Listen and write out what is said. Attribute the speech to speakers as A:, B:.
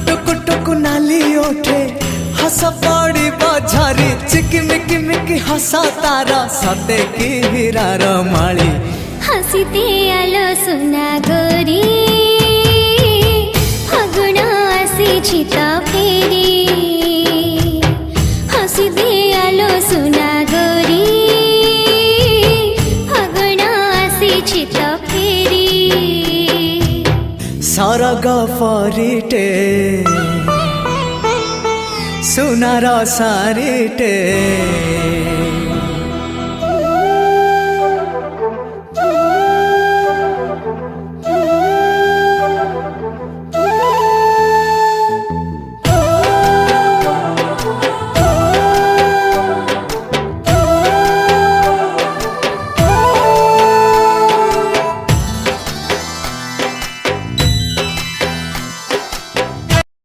A: टुक टुक नाली ओठे हस पड़ी बझारी चिकिमिकी मिकी हसा तारा सते की हीरार माली
B: हसीते आलो सुना गोरी फागुण आसी तो फेरी हसीते आलो सुना गोरी फागुण आसी तो फेरी
A: सरग फरिटे सुनार सारिटे